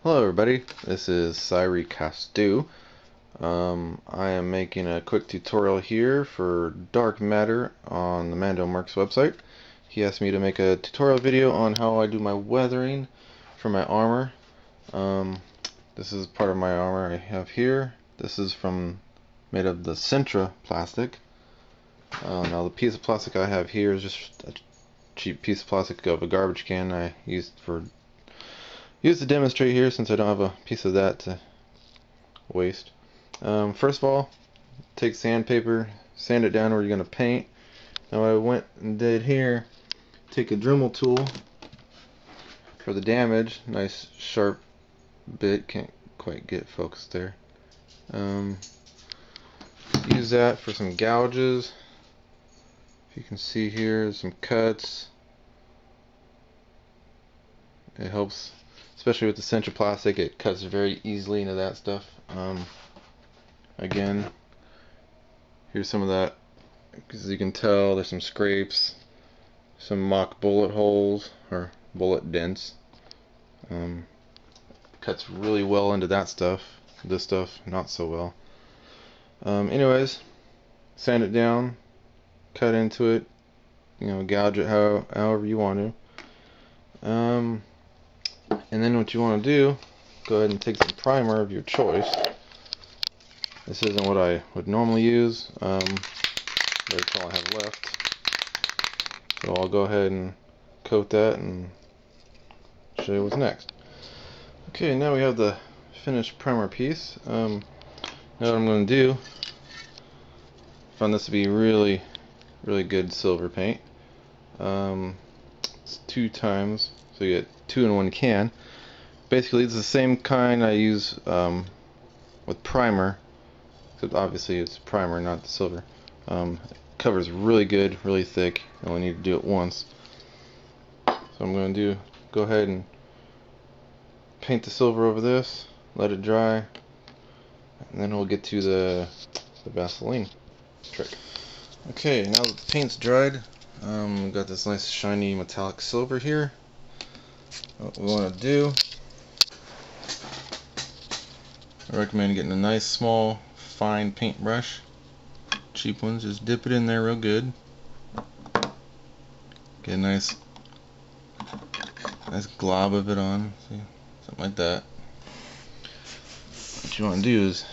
Hello everybody, this is Syri Castu. I am making a quick tutorial here for Dark Matter on the Mando Mercs website. He asked me to make a tutorial video on how I do my weathering for my armor. This is part of my armor I have here. This is made of the Sintra plastic. Now the piece of plastic I have here is just a cheap piece of plastic of a garbage can I used to demonstrate here, since I don't have a piece of that to waste. First of all, take sandpaper, sand it down where you're going to paint. Now what I went and did here, take a Dremel tool for the damage, nice sharp bit, can't quite get focused there. Use that for some gouges. If you can see here, some cuts. It helps, especially with the Sintra plastic, it cuts very easily into that stuff. Again, here's some of that. As you can tell, there's some scrapes, some mock bullet holes or bullet dents. Cuts really well into that stuff. This stuff, not so well. Anyways, sand it down, cut into it, gouge it however you want to. And then what you want to do, go ahead and take some primer of your choice. This isn't what I would normally use, but it's all I have left. So I'll go ahead and coat that and show you what's next. Okay, now we have the finished primer piece. Now what I'm going to do, I found this to be really good silver paint. It's 2 times, so you get 2 in 1 can. Basically it's the same kind I use with primer, except obviously it's primer, not the silver. Covers really good, really thick. You only need to do it once. So I'm going to go ahead and paint the silver over this, let it dry, and then we'll get to the Vaseline trick. Okay, now that the paint's dried, we've got this nice shiny metallic silver here. What we want to do, I recommend getting a nice small fine paintbrush, cheap ones. Just dip it in there real good, get a nice glob of it on, see, something like that. What you want to do is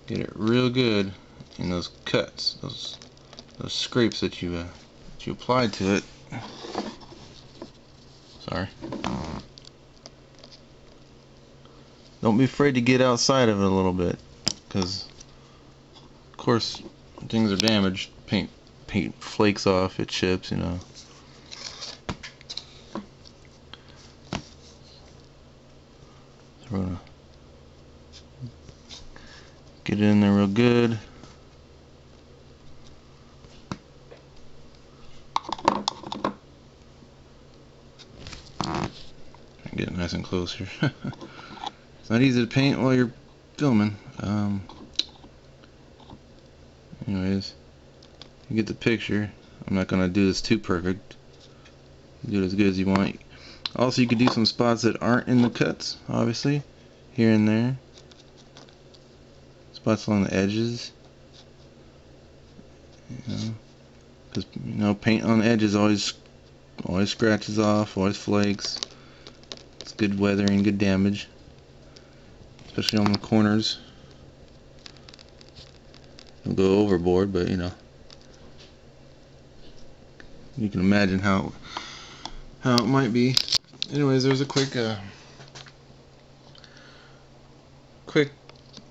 get it real good in those cuts, those scrapes that you applied to it. Sorry. Don't be afraid to get outside of it a little bit, because of course things are damaged. Paint flakes off, it chips, So we're gonna get it in there real good. Get it nice and close here. It's not easy to paint while you're filming. Anyways, you get the picture. I'm not gonna do this too perfect. Do it as good as you want. Also, you could do some spots that aren't in the cuts, obviously, here and there. Spots along the edges. Because paint on the edges always scratches off, always flakes. It's good weathering, good damage, especially on the corners. Don't go overboard, but you can imagine how it might be. Anyways, there's a quick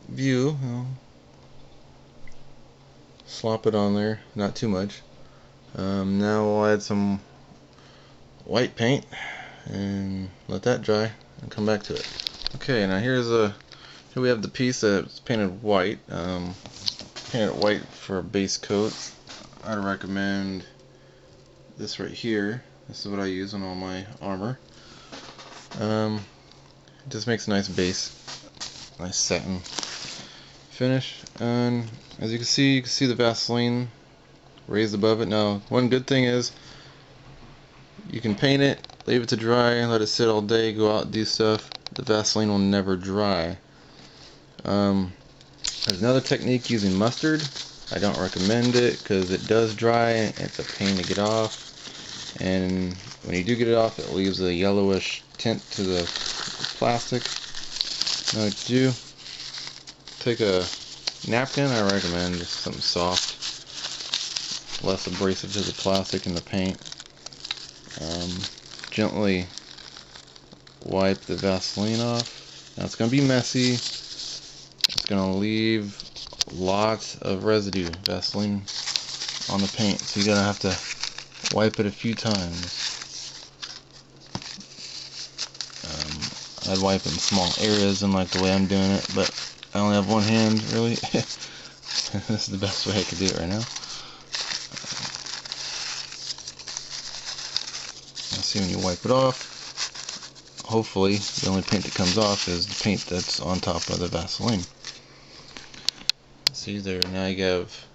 view. Slop it on there, not too much. Now we'll add some white paint and let that dry and come back to it. Okay, now here we have the piece that's painted white. Painted white for a base coat. I'd recommend this right here. This is what I use on all my armor. It just makes a nice base, nice satin finish. And as you can see the Vaseline raised above it. Now, one good thing is you can paint it leave it to dry, let it sit all day, go out and do stuff. The Vaseline will never dry. There's another technique using mustard. I don't recommend it because it does dry and it's a pain to get off. And when you do get it off, it leaves a yellowish tint to the plastic. Now what you do, take a napkin, I recommend just something soft, less abrasive to the plastic and the paint. Gently wipe the Vaseline off. Now it's going to be messy. It's going to leave lots of residue, Vaseline, on the paint, so you're going to have to wipe it a few times. I'd wipe in small areas and like the way I'm doing it, but I only have one hand, really. This is the best way I could do it right now. See, when you wipe it off, hopefully the only paint that comes off is the paint that's on top of the Vaseline. See there, now you have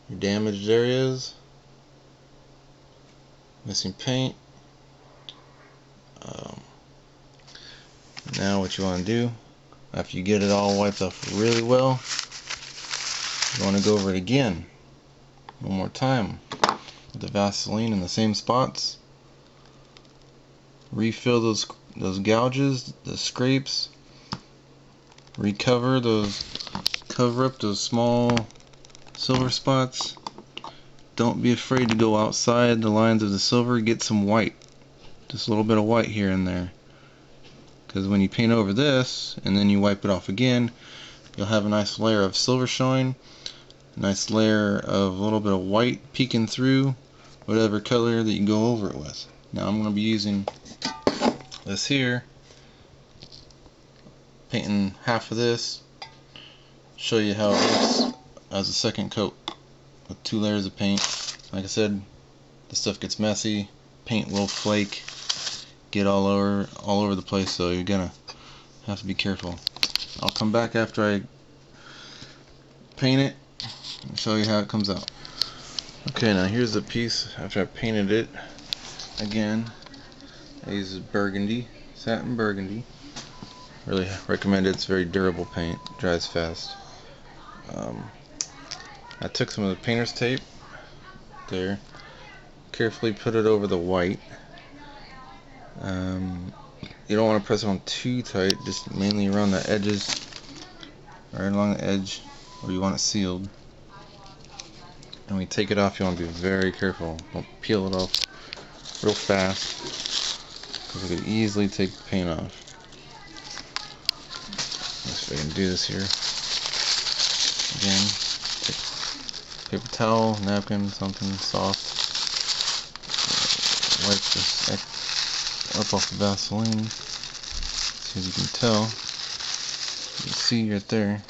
your damaged areas, missing paint. Now what you want to do, after you get it all wiped off really well, you want to go over it again, one more time, with the Vaseline in the same spots. Refill those gouges, the scrapes, cover up those small silver spots. Don't be afraid to go outside the lines of the silver, get some white, just a little bit of white here and there, because when you paint over this and then you wipe it off again, you'll have a nice layer of silver showing, a nice layer of a little bit of white peeking through whatever color that you go over it with. Now I'm going to be using this here, painting half of this, show you how it looks as a second coat with 2 layers of paint. Like I said, the stuff gets messy, paint will flake, get all over the place, so you're gonna have to be careful. I'll come back after I paint it and show you how it comes out. Okay, now here's the piece after I painted it. Again, I use burgundy, satin burgundy. Really recommend it. It's very durable paint, dries fast. I took some of the painter's tape there, carefully put it over the white. You don't want to press it on too tight, just mainly around the edges, right along the edge where you want it sealed. And when you take it off, you want to be very careful. Don't peel it off real fast, because it could easily take the paint off. Let's see if I can do this here. Again, paper towel, napkin, something soft. Wipe this up off the Vaseline. See if you can tell. You can see right there.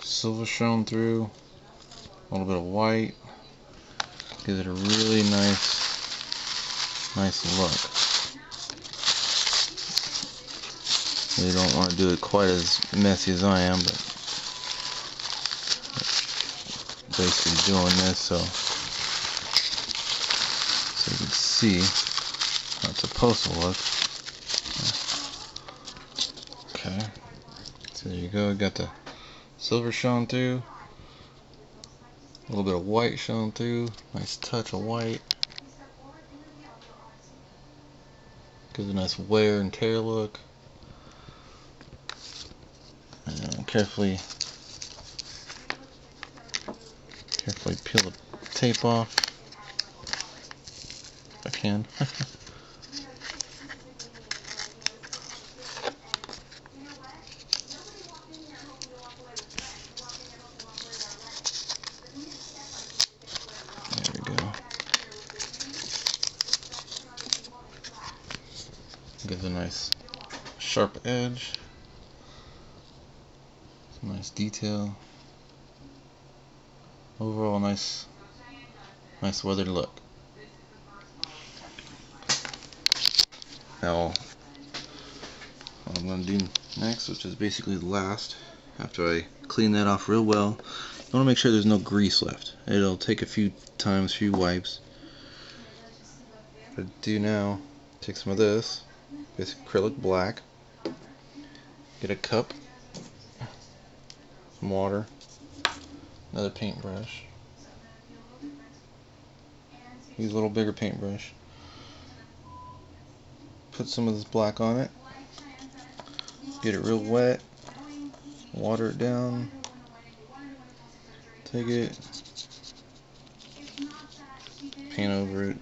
Silver shown through. A little bit of white. Gives it a really nice look. You don't want to do it quite as messy as I am, but basically doing this so you can see how it's supposed to look. Okay, so there you go. Got the silver shown through, a little bit of white shown through, nice touch of white. Gives a nice wear and tear look. And carefully peel the tape off if I can. There we go. Gives a nice sharp edge. Some nice detail. Overall, nice weathered look. Now, what I'm going to do next, which is basically the last, after I clean that off real well, you want to make sure there's no grease left. It'll take a few wipes. What I do now, take some of this, basic acrylic black, get a cup, some water, another paintbrush, use a little bigger paintbrush, put some of this black on it, get it real wet, water it down, take it, paint over it,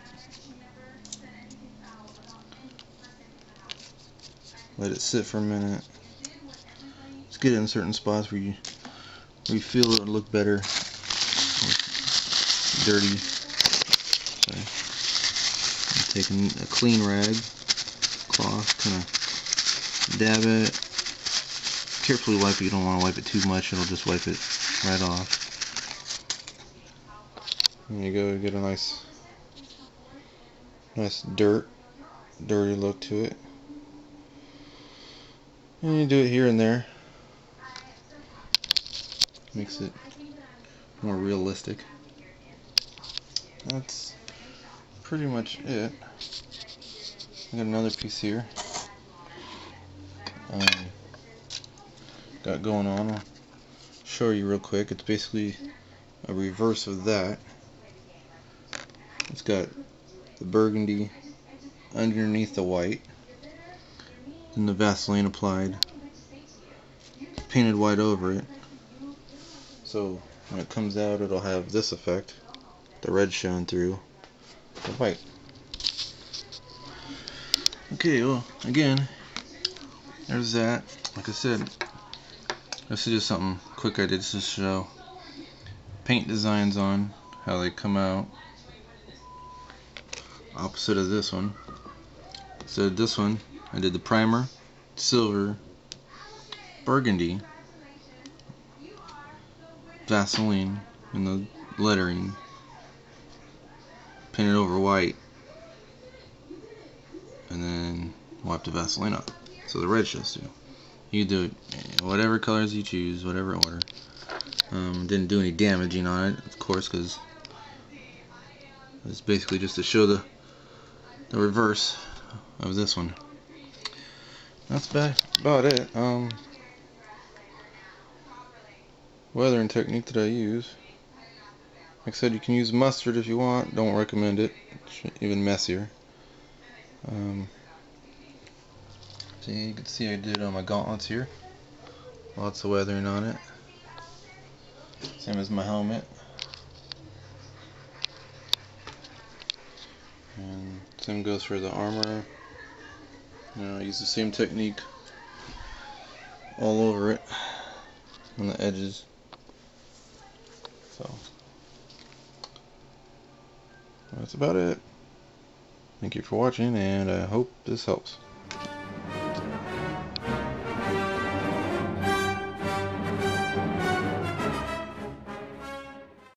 let it sit for a minute. Just get it in certain spots where you feel it would look better. Dirty. Sorry. I'm taking a clean rag, cloth, kind of dab it. Carefully wipe it. You don't want to wipe it too much. It'll just wipe it right off. There you go. You get a nice dirty look to it. And you do it here and there. Makes it more realistic. That's pretty much it. I got another piece here. Got going on. I'll show you real quick. It's basically a reverse of that. It's got the burgundy underneath the white, and the Vaseline applied, painted white over it. So when it comes out, it'll have this effect, the red showing through the white. Okay, well, again, there's that. Like I said, this is just something quick I did to show paint designs on how they come out. Opposite of this one. So this one, I did the primer, silver, burgundy, Vaseline, and the lettering, painted over white, and then wipe the Vaseline off. So the red shows through. You do it whatever colors you choose, whatever order. Didn't do any damaging on it, of course, because it's basically just to show the reverse of this one. That's about it. Weathering technique that I use. Like I said, you can use mustard if you want. Don't recommend it. It's even messier. So you can see I did on my gauntlets here. Lots of weathering on it. Same as my helmet. And same goes for the armor. I use the same technique all over it on the edges. So that's about it. Thank you for watching, and I hope this helps.